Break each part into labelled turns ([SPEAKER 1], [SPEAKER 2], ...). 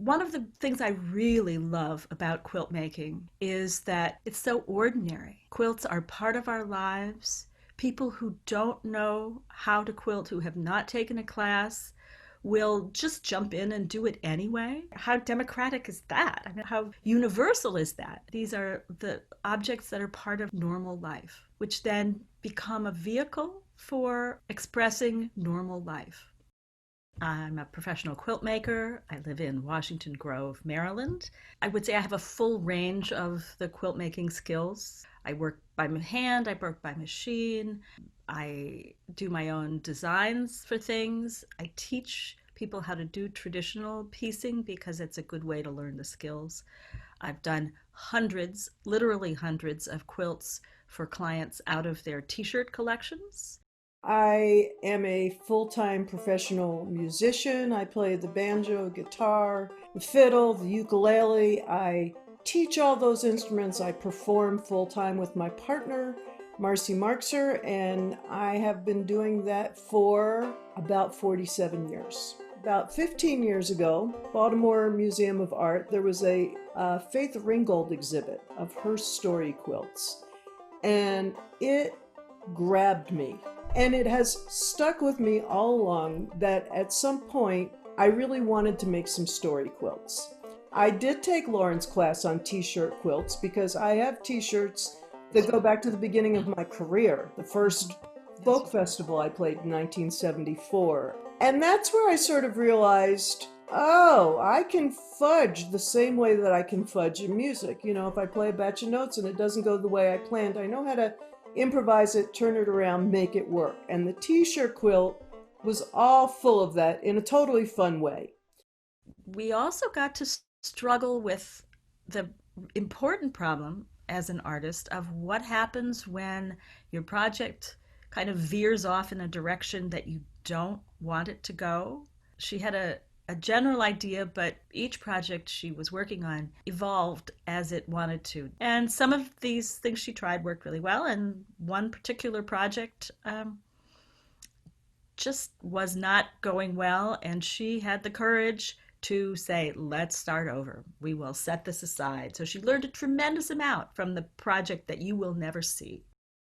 [SPEAKER 1] One of the things I really love about quilt making is that it's so ordinary. Quilts are part of our lives. People who don't know how to quilt, who have not taken a class, will just jump in and do it anyway. How democratic is that? I mean, how universal is that? These are the objects that are part of normal life, which then become a vehicle for expressing normal life. I'm a professional quilt maker. I live in Washington Grove, Maryland. I would say I have a full range of the quilt making skills. I work by hand, I work by machine, I do my own designs for things. I teach people how to do traditional piecing because it's a good way to learn the skills. I've done hundreds, literally hundreds of quilts for clients out of their t-shirt collections.
[SPEAKER 2] I am a full-time professional musician. I play the banjo, guitar, the fiddle, the ukulele. I teach all those instruments. I perform full-time with my partner, Marcy Markser, and I have been doing that for about 47 years. About 15 years ago, Baltimore Museum of Art, there was a Faith Ringgold exhibit of her story quilts, and it grabbed me. And it has stuck with me all along that at some point I really wanted to make some story quilts. I did take Lauren's class on t-shirt quilts because I have t-shirts that go back to the beginning of my career. The first folk festival I played in 1974. And that's where I sort of realized, oh, I can fudge the same way that I can fudge in music. You know, if I play a batch of notes and it doesn't go the way I planned, I know how to improvise it, turn it around, make it work. And the t-shirt quilt was all full of that in a totally fun way.
[SPEAKER 1] We also got to struggle with the important problem as an artist of what happens when your project kind of veers off in a direction that you don't want it to go. She had a general idea, but each project she was working on evolved as it wanted to. And some of these things she tried worked really well, and one particular project just was not going well, and she had the courage to say, let's start over. We will set this aside. So she learned a tremendous amount from the project that you will never see.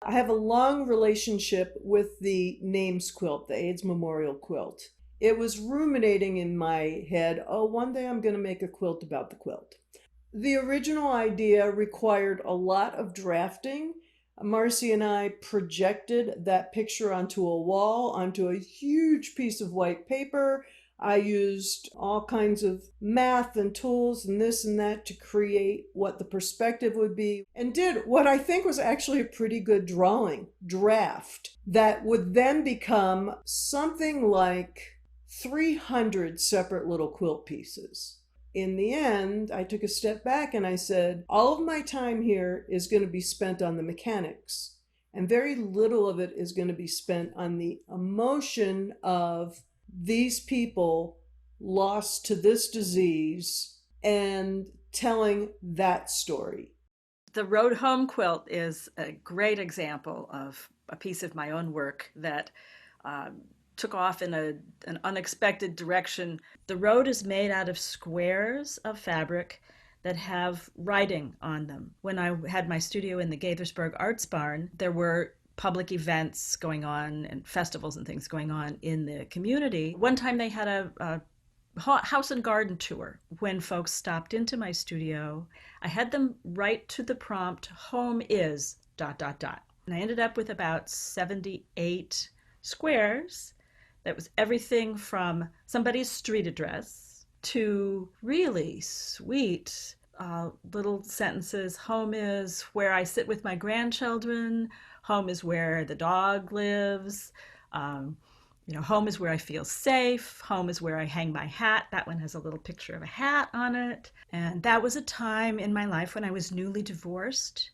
[SPEAKER 2] I have a long relationship with the names quilt, the AIDS Memorial quilt. It was ruminating in my head, oh, one day I'm going to make a quilt about the quilt. The original idea required a lot of drafting. Marcy and I projected that picture onto a wall, onto a huge piece of white paper. I used all kinds of math and tools and this and that to create what the perspective would be, and did what I think was actually a pretty good drawing draft that would then become something like 300 separate little quilt pieces. In the end, I took a step back and I said, all of my time here is going to be spent on the mechanics, and very little of it is going to be spent on the emotion of these people lost to this disease and telling that story.
[SPEAKER 1] The Road Home quilt is a great example of a piece of my own work that took off in an unexpected direction. The road is made out of squares of fabric that have writing on them. When I had my studio in the Gaithersburg Arts Barn, there were public events going on and festivals and things going on in the community. One time they had a house and garden tour. When folks stopped into my studio, I had them write to the prompt, home is ... And I ended up with about 78 squares. That was everything from somebody's street address to really sweet little sentences. Home is where I sit with my grandchildren. Home is where the dog lives. Home is where I feel safe. Home is where I hang my hat. That one has a little picture of a hat on it. And that was a time in my life when I was newly divorced.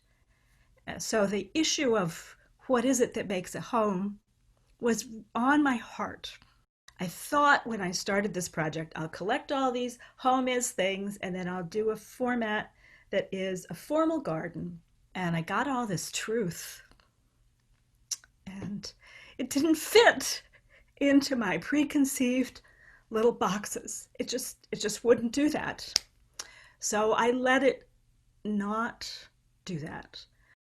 [SPEAKER 1] So the issue of what is it that makes a home was on my heart. I thought when I started this project, I'll collect all these home is things, and then I'll do a format that is a formal garden. And I got all this truth, and it didn't fit into my preconceived little boxes. It just wouldn't do that. So I let it not do that.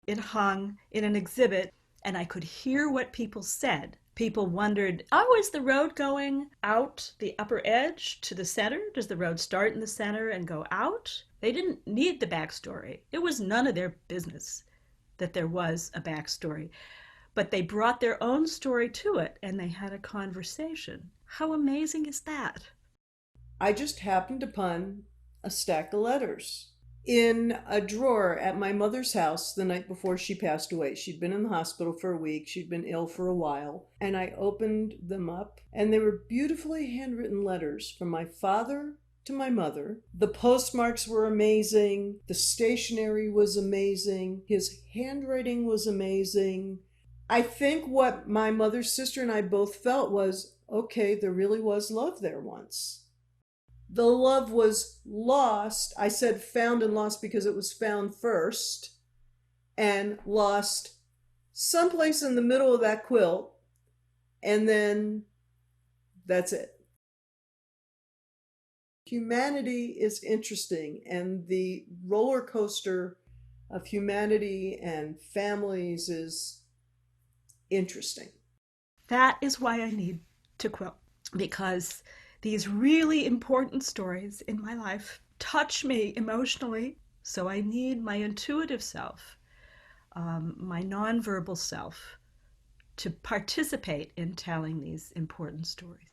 [SPEAKER 1] It hung in an exhibit, and I could hear what people said. People wondered, oh, is the road going out the upper edge to the center? Does the road start in the center and go out? They didn't need the backstory. It was none of their business that there was a backstory. But they brought their own story to it, and they had a conversation. How amazing is that?
[SPEAKER 2] I just happened upon a stack of letters in a drawer at my mother's house the night before she passed away. She'd been in the hospital for a week, she'd been ill for a while, and I opened them up, and they were beautifully handwritten letters from my father to my mother. The postmarks were amazing, the stationery was amazing, his handwriting was amazing. I think what my mother's sister and I both felt was, okay, there really was love there once. The love was lost. I said found and lost because it was found first and lost someplace in the middle of that quilt, and then that's it. Humanity is interesting, and the roller coaster of humanity and families is interesting.
[SPEAKER 1] That is why I need to quilt, because these really important stories in my life touch me emotionally. So I need my intuitive self, my nonverbal self, to participate in telling these important stories.